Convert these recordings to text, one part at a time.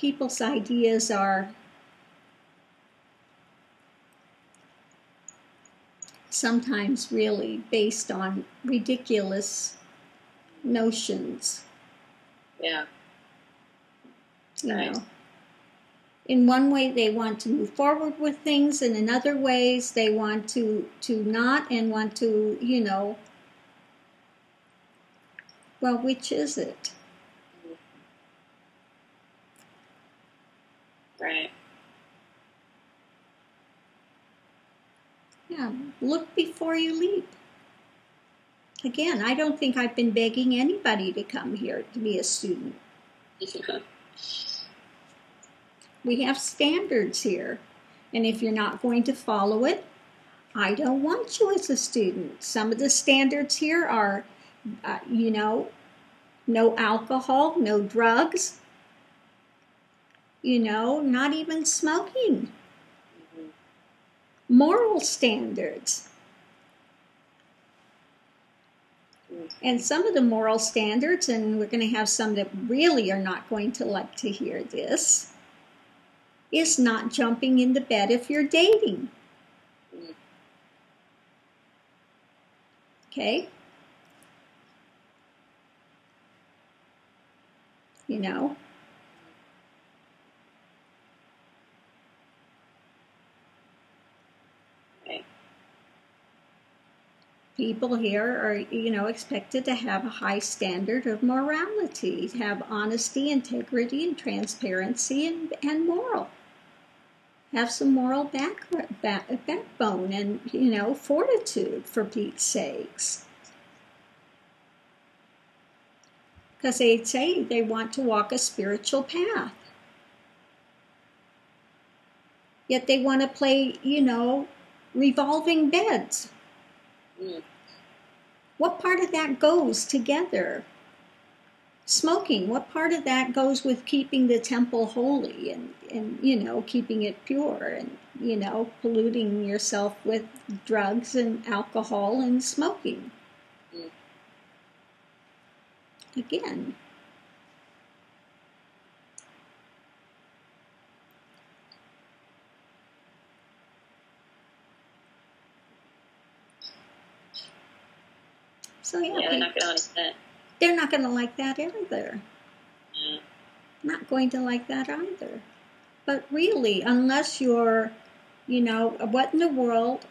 people's ideas are sometimes really based on ridiculous notions. Yeah. You know, in one way they want to move forward with things, and in other ways they want to not, and want to, you know, well, which is it? Right. Yeah, look before you leap. Again, I don't think I've been begging anybody to come here to be a student. We have standards here, and if you're not going to follow it, I don't want you as a student. Some of the standards here are, you know, no alcohol, no drugs, you know, not even smoking. Moral standards. And some of the moral standards, and we're going to have some that really are not going to like to hear this, is not jumping into bed if you're dating. Okay? You know? People here are, you know, expected to have a high standard of morality, have honesty, integrity, and transparency, and moral. Have some moral backbone and, you know, fortitude, for Pete's sakes. Because they say they want to walk a spiritual path. Yet they want to play, you know, revolving beds. What part of that goes together? Smoking, what part of that goes with keeping the temple holy and you know, keeping it pure and, you know, polluting yourself with drugs and alcohol and smoking? Again. So yeah, they're not going to like that. They're not going to like that either. Yeah. Not going to like that either. But really, unless you're, you know, what in the world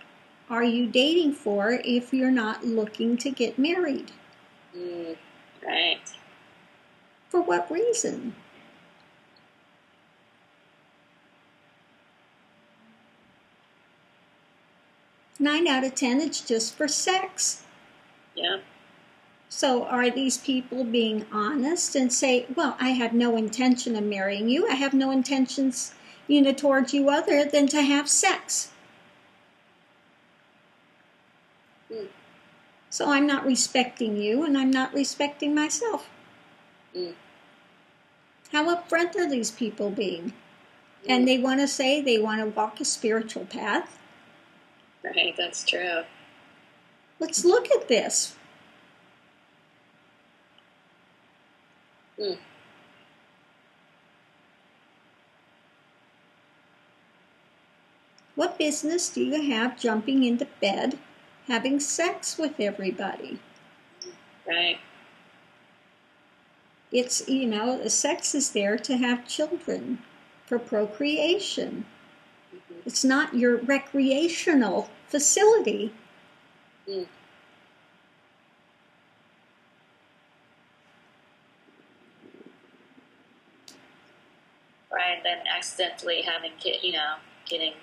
are you dating for if you're not looking to get married? Right. For what reason? Nine out of 10, it's just for sex. Yeah. So are these people being honest and say, well, I had no intention of marrying you. I have no intentions, you know, towards you other than to have sex. So I'm not respecting you and I'm not respecting myself. How upfront are these people being? And they want to say they want to walk a spiritual path. Right, that's true. Let's look at this. What business do you have jumping into bed, having sex with everybody? Right. It's, you know, the sex is there to have children, for procreation. It's not your recreational facility. Right, then accidentally having getting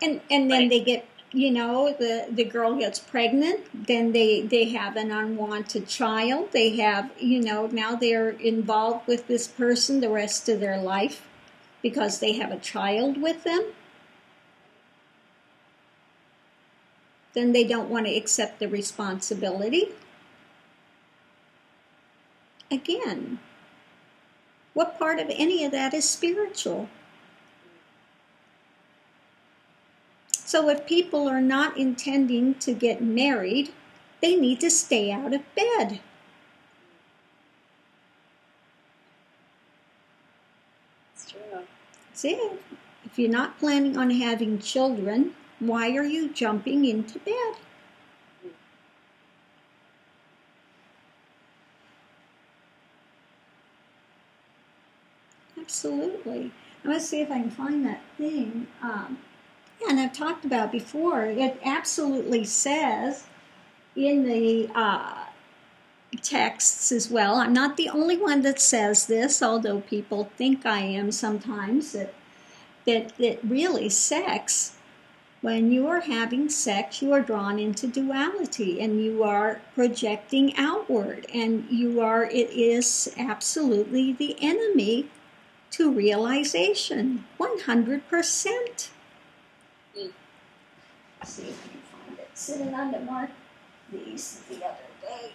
And then they get, you know, the girl gets pregnant, then they have an unwanted child, they have, you know, now they're involved with this person the rest of their life because they have a child with them. Then they don't want to accept the responsibility. Again, what part of any of that is spiritual? So if people are not intending to get married, they need to stay out of bed. It's true. That's it. If you're not planning on having children, why are you jumping into bed? Absolutely. I'm going to see if I can find that thing. And I've talked about before, it absolutely says in the texts as well. I'm not the only one that says this, although people think I am sometimes, that really sex, when you are having sex, you are drawn into duality and you are projecting outward, and it is absolutely the enemy to realization, 100%. Let's see if I can find it. Sitting on the mark these the other day.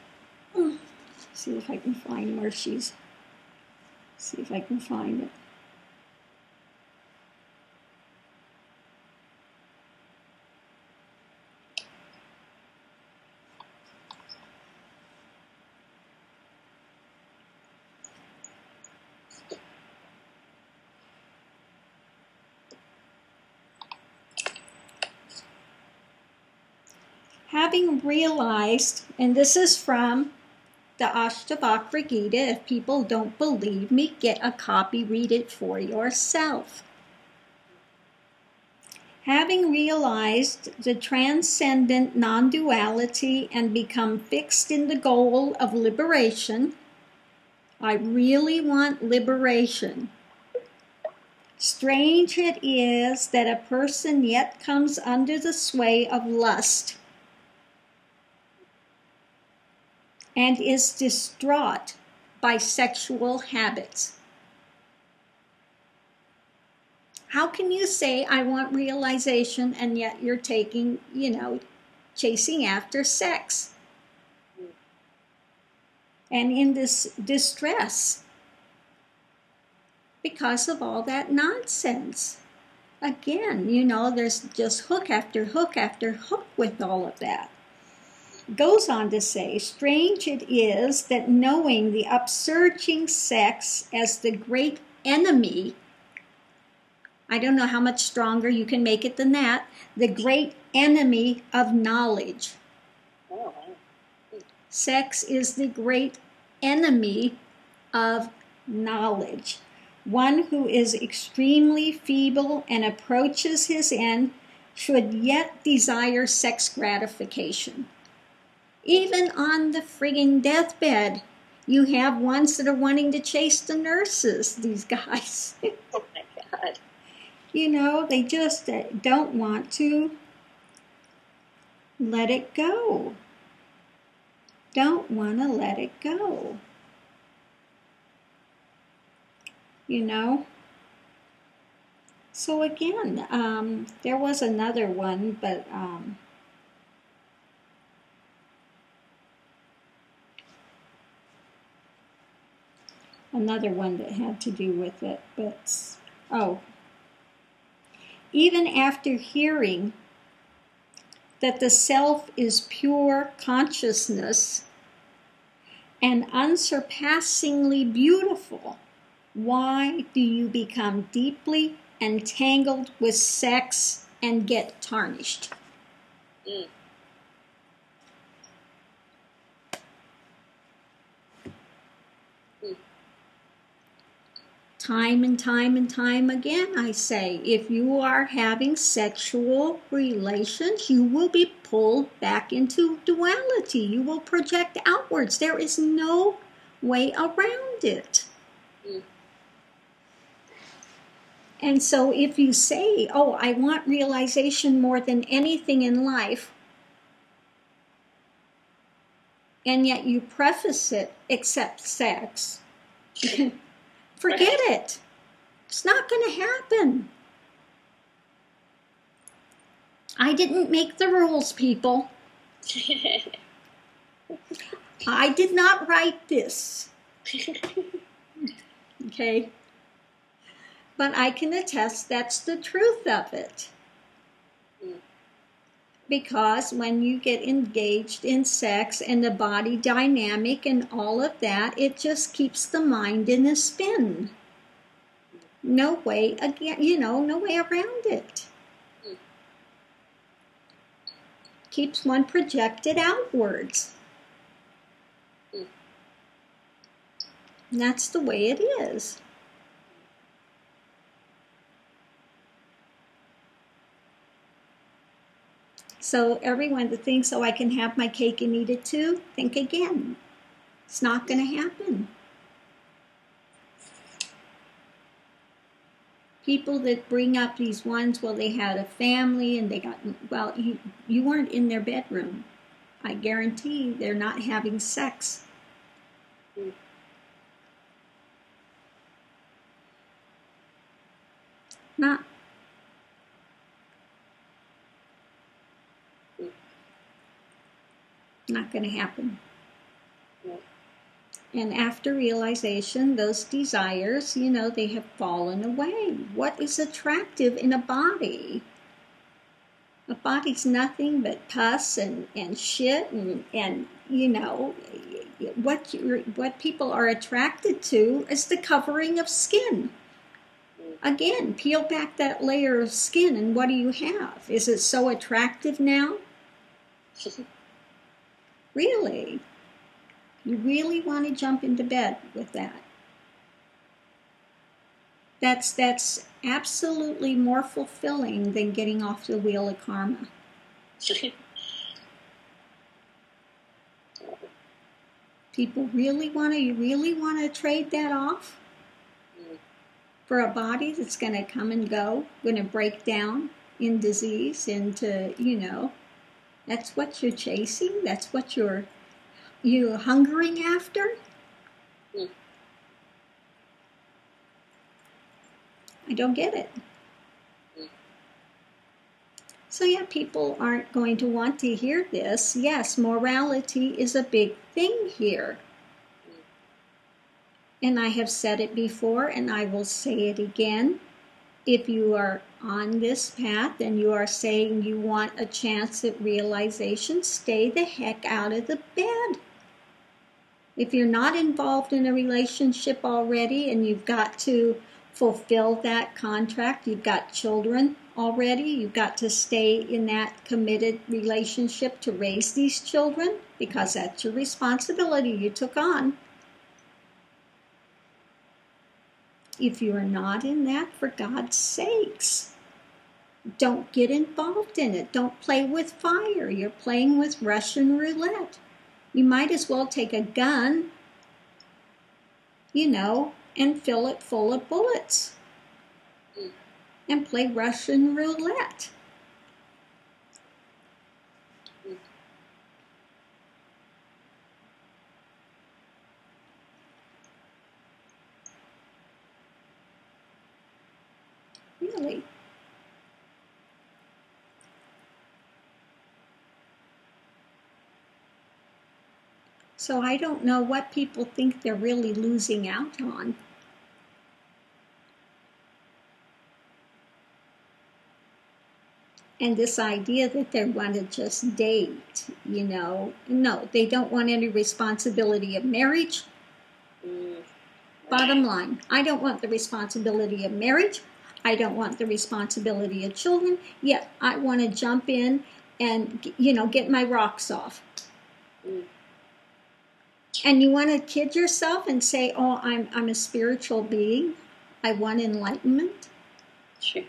See if I can find where see if I can find it. Having realized, and this is from the Ashtavakra Gita, if people don't believe me, get a copy, read it for yourself. Having realized the transcendent non-duality and become fixed in the goal of liberation, I really want liberation. Strange it is that a person yet comes under the sway of lust and is distraught by sexual habits. How can you say, I want realization, and yet you're taking, chasing after sex? And in this distress because of all that nonsense. Again, there's just hook after hook after hook with all of that. Goes on to say, strange it is that knowing the upsurging sex as the great enemy, I don't know how much stronger you can make it than that, the great enemy of knowledge. Sex is the great enemy of knowledge. One who is extremely feeble and approaches his end should yet desire sex gratification. Even on the frigging deathbed, you have ones that are wanting to chase the nurses, these guys. Oh my God. They just don't want to let it go. Don't want to let it go. So again, there was another one, but another one that had to do with it, but even after hearing that the self is pure consciousness and unsurpassingly beautiful, why do you become deeply entangled with sex and get tarnished? Time and time and time again, I say, if you are having sexual relations, you will be pulled back into duality. You will project outwards. There is no way around it. And so if you say, I want realization more than anything in life, and yet you preface it, except sex, forget it. It's not going to happen. I didn't make the rules, people. I did not write this. Okay? But I can attest that's the truth of it. Because when you get engaged in sex and the body dynamic and all of that, it just keeps the mind in a spin. No way again, no way around it. Keeps one projected outwards. And that's the way it is. So everyone that thinks, oh, I can have my cake and eat it too, think again. It's not going to happen. People that bring up these ones, well, they had a family and they got, well, you weren't in their bedroom. I guarantee they're not having sex. Not. Not going to happen. And after realization, those desires, they have fallen away. What is attractive in a body? A body's nothing but pus and shit and what people are attracted to is the covering of skin. Again, peel back that layer of skin and what do you have? Is it so attractive now? Really? You really want to jump into bed with that? That's absolutely more fulfilling than getting off the wheel of karma. People really want to trade that off for a body that's going to come and go, going to break down in disease into, that's what you're chasing? That's what you're hungering after? I don't get it. So yeah, people aren't going to want to hear this. Yes, morality is a big thing here. And I have said it before and I will say it again. If you are on this path and you are saying you want a chance at realization, stay the heck out of the bed. If you're not involved in a relationship already and you've got to fulfill that contract, you've got children already, you've got to stay in that committed relationship to raise these children because that's your responsibility you took on. If you are not in that, for God's sakes, don't get involved in it. Don't play with fire. You're playing with Russian roulette. You might as well take a gun, and fill it full of bullets and play Russian roulette. Really. So I don't know what people think they're really losing out on. And this idea that they want to just date, no, they don't want any responsibility of marriage. Bottom line, I don't want the responsibility of marriage. I don't want the responsibility of children. Yet I want to jump in and, get my rocks off. And you want to kid yourself and say, oh, I'm a spiritual being. I want enlightenment. Sure.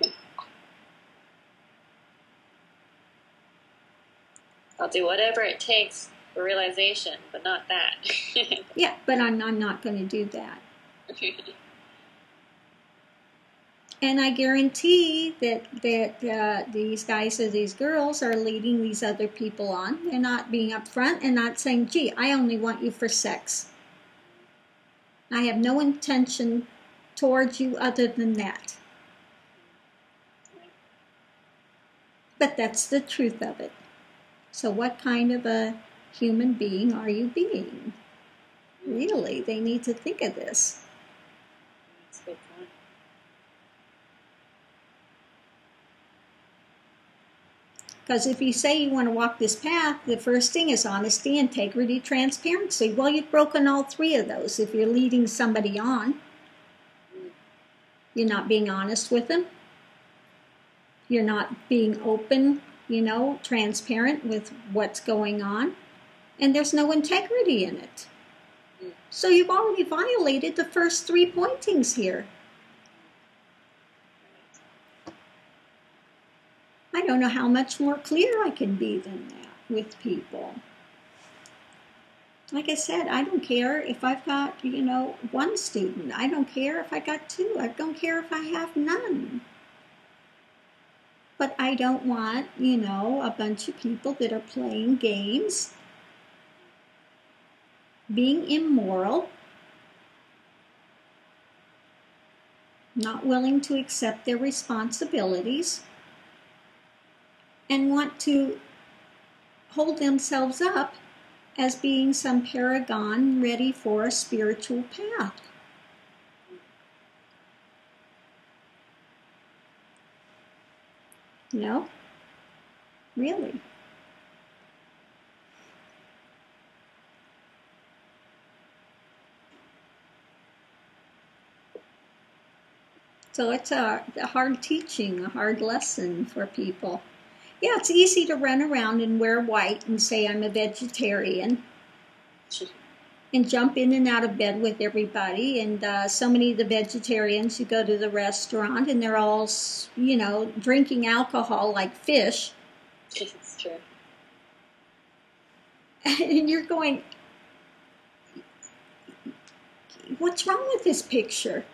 I'll do whatever it takes for realization, but not that. Yeah, but I'm not going to do that. And I guarantee that these guys or these girls are leading these other people on. They're not being upfront and not saying, gee, I only want you for sex. I have no intention towards you other than that. But that's the truth of it. So what kind of a human being are you being? Really, they need to think of this. That's a good point. Because if you say you want to walk this path, the first thing is honesty, integrity, transparency. Well, you've broken all three of those if you're leading somebody on. You're not being honest with them. You're not being open, transparent with what's going on. And there's no integrity in it. So you've already violated the first 3 pointings here. I don't know how much more clear I can be than that with people. Like I said, I don't care if I've got, 1 student. I don't care if I got 2. I don't care if I have none. But I don't want, a bunch of people that are playing games, being immoral, not willing to accept their responsibilities, and want to hold themselves up as being some paragon ready for a spiritual path. No? Really? So it's a hard teaching, a hard lesson for people. Yeah, it's easy to run around and wear white and say I'm a vegetarian and jump in and out of bed with everybody. And so many of the vegetarians who go to the restaurant and they're all, drinking alcohol like fish. It's true. And you're going, what's wrong with this picture?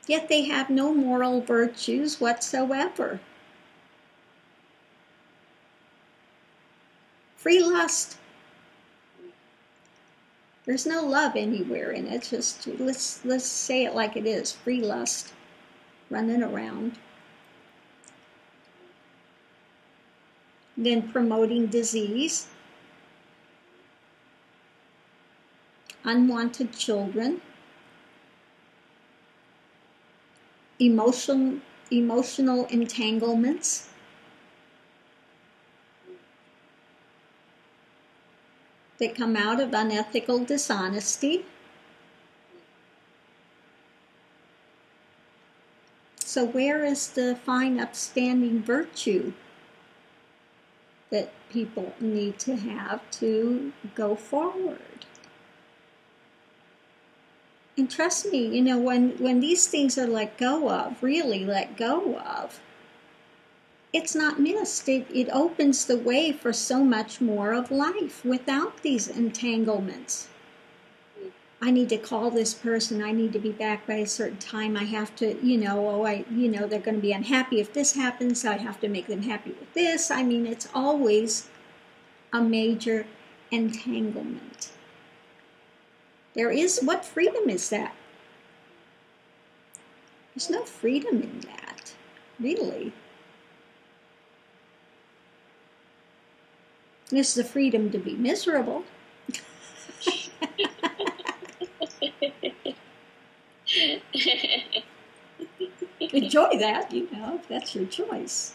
Yet they have no moral virtues whatsoever. Free lust. There's no love anywhere in it. Just let's say it like it is. Free lust. Running around. Then promoting disease. Unwanted children. Emotional entanglements. That come out of unethical dishonesty. So where is the fine, upstanding virtue that people need to have to go forward? And trust me, when these things are let go of, really let go of, it's not missed. It opens the way for so much more of life without these entanglements. I need to call this person. I need to be back by a certain time. I have to, they're going to be unhappy if this happens. I have to make them happy with this. I mean, it's always a major entanglement. What freedom is that? There's no freedom in that, really. There's the freedom to be miserable. Enjoy that, if that's your choice.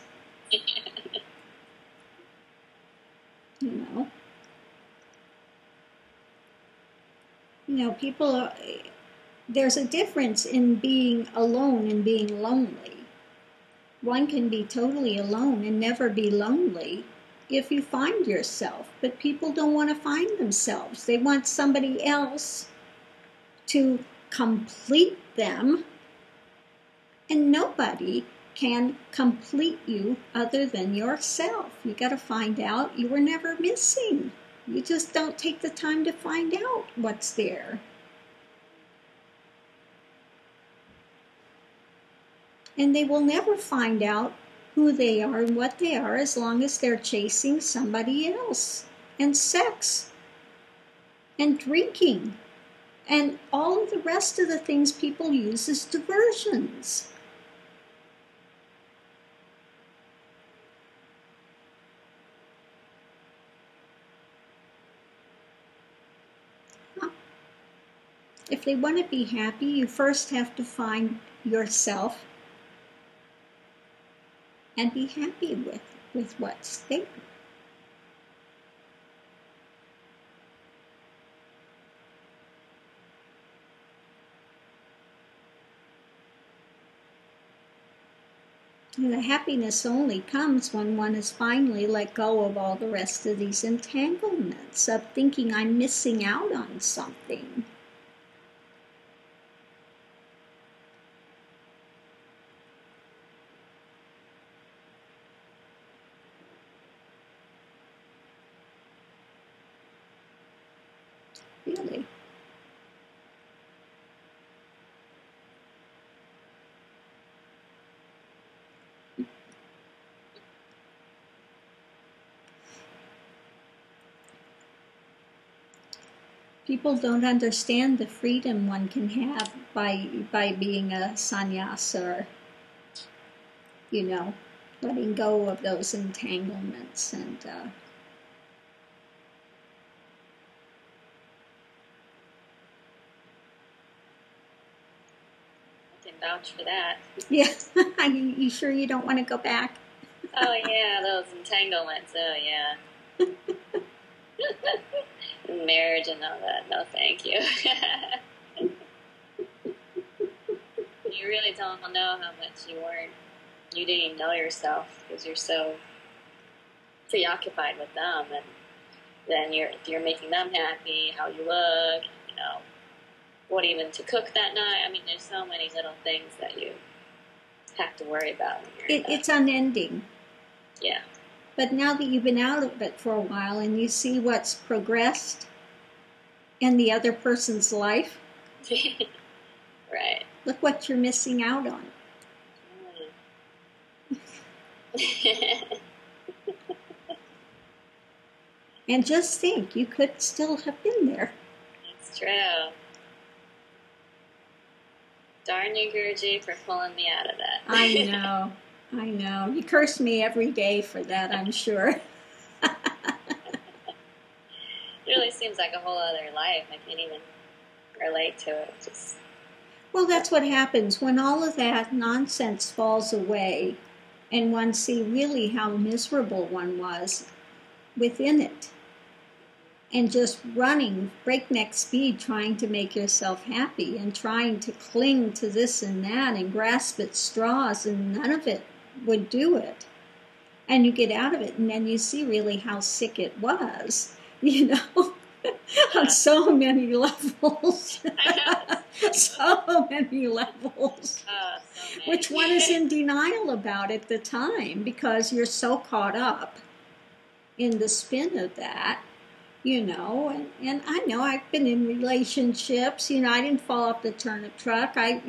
People there's a difference in being alone and being lonely. One can be totally alone and never be lonely if you find yourself, but people don't want to find themselves. They want somebody else to complete them, and nobody can complete you other than yourself. You got to find out you were never missing. You just don't take the time to find out what's there. And they will never find out who they are and what they are as long as they're chasing somebody else, and sex, and drinking, and all of the rest of the things people use as diversions. If they want to be happy, you first have to find yourself and be happy with what's there. And the happiness only comes when one has finally let go of all the rest of these entanglements of thinking I'm missing out on something. Really. People don't understand the freedom one can have by being a sannyasa, or, letting go of those entanglements. And I can vouch for that. yeah, you sure you don't want to go back? Oh yeah, those entanglements. Oh yeah. Marriage and all that. No, thank you. You really don't know how much you didn't even know yourself because you're so preoccupied with them, and then you're making them happy, how you look, what even to cook that night. I mean, there's so many little things that you have to worry about. It's unending. Yeah. But now that you've been out of it for a while and you see what's progressed in the other person's life, right. Look what you're missing out on. And just think, you could still have been there. It's true. Darn you, Guruji, for pulling me out of that. I know. You curse me every day for that, I'm sure. It really seems like a whole other life. I can't even relate to it. Well, that's what happens when all of that nonsense falls away and one see really how miserable one was within it. And just running breakneck speed trying to make yourself happy and trying to cling to this and that and grasp at straws, and none of it would do it. And you get out of it and then you see really how sick it was, on so many levels. So many levels. So many. Which one is in denial about at the time because you're so caught up in the spin of that. And I know I've been in relationships, I didn't fall off the turnip truck. I,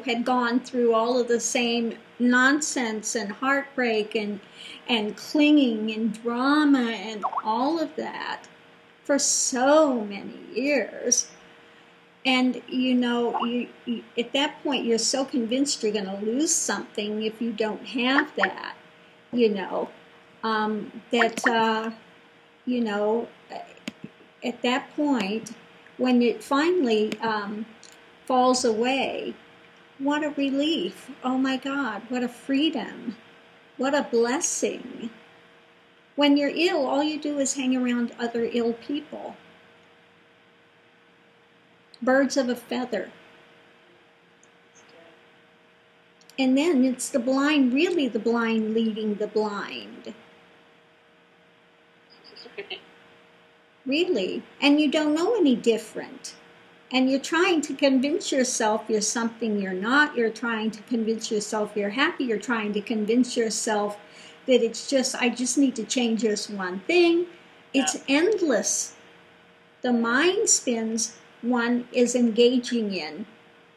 had gone through all of the same nonsense and heartbreak and clinging and drama and all of that for so many years. And, you at that point, you're so convinced you're going to lose something if you don't have that, at that point, when it finally falls away, what a relief. Oh my God, what a freedom. What a blessing. When you're ill, all you do is hang around other ill people. Birds of a feather. And then it's the blind, really the blind leading the blind. Really. And you don't know any different. And you're trying to convince yourself you're something you're not. You're trying to convince yourself you're happy. You're trying to convince yourself that I just need to change this one thing. It's endless. The mind spins one is engaging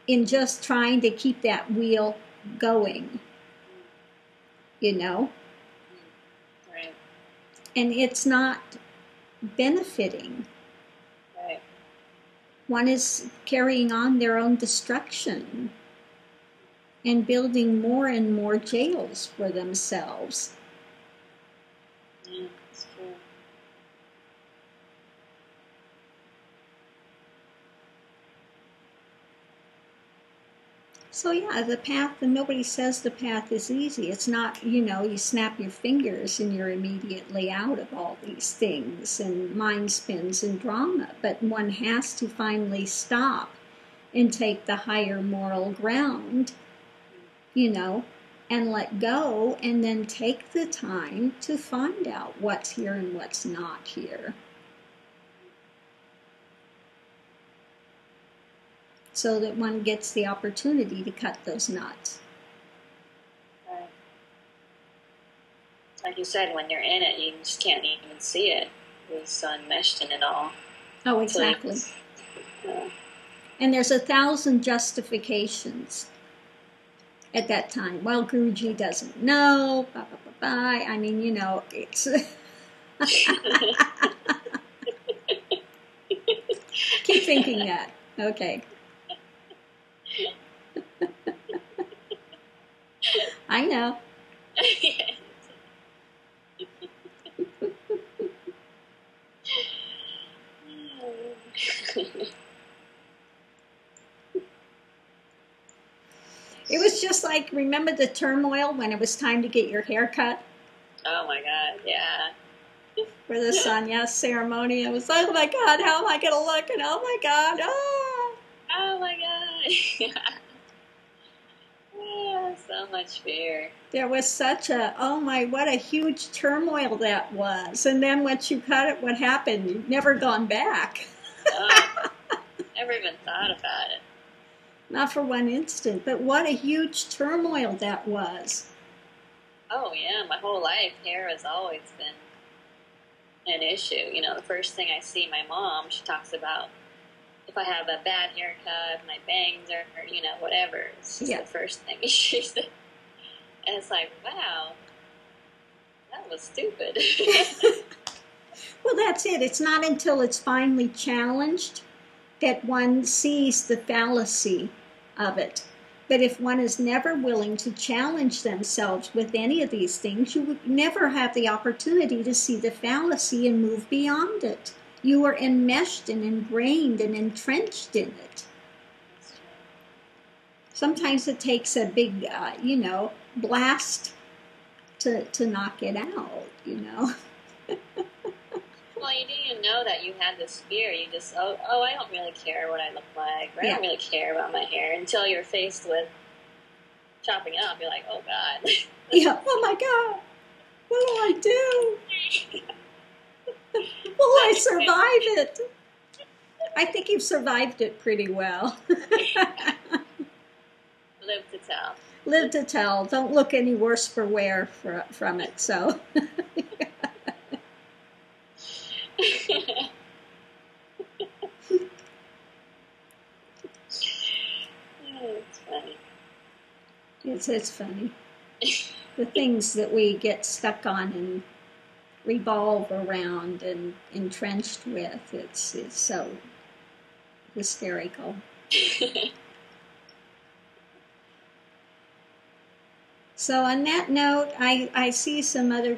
in just trying to keep that wheel going. Right. And it's not benefiting. Right. One is carrying on their own destruction and building more and more jails for themselves. Yeah, that's true. So yeah, the path, and nobody says the path is easy. It's not, you snap your fingers and you're immediately out of all these things and mind spins and drama. But one has to finally stop and take the higher moral ground, and and let go, and then take the time to find out what's here and what's not here. So that one gets the opportunity to cut those knots. Right. Like you said, when you're in it, you just can't even see it. You're so enmeshed in it all. Oh, exactly. Yeah. And there's 1,000 justifications at that time. Well, Guruji doesn't know, blah, blah, blah, blah. I mean, you know, it's... Keep thinking that. Okay. I know. It was just like, remember the turmoil when it was time to get your hair cut? Oh my God, yeah. For the sannyas ceremony. It was like, oh my God, how am I going to look? And oh my God, oh. Oh my God. Yeah, so much fear. There was such a, oh my, what a huge turmoil that was. And then once you cut it, what happened? You've never gone back. Oh, never even thought about it. Not for one instant, but what a huge turmoil that was. Oh yeah, my whole life hair has always been an issue. You know, the first thing I see my mom, she talks about if I have a bad haircut, my bangs are, you know, whatever. It's just the first thing she said. And it's like, wow, that was stupid. Well, that's it. It's not until it's finally challenged that one sees the fallacy of it. But if one is never willing to challenge themselves with any of these things, you would never have the opportunity to see the fallacy and move beyond it. You are enmeshed and ingrained and entrenched in it. Sometimes it takes a big, you know, blast to knock it out, you know. Well, you didn't even know that you had this fear. You just, I don't really care what I look like. Or I don't really care about my hair until you're faced with chopping it up. You're like, oh, God. Yeah, oh, my God. What do I do? Will I survive it? I think you've survived it pretty well. Live to tell. Live to tell. Don't look any worse for wear from it, so... It's funny. It's funny. The things that we get stuck on and revolve around and entrenched with, it's so hysterical. So on that note, I see some other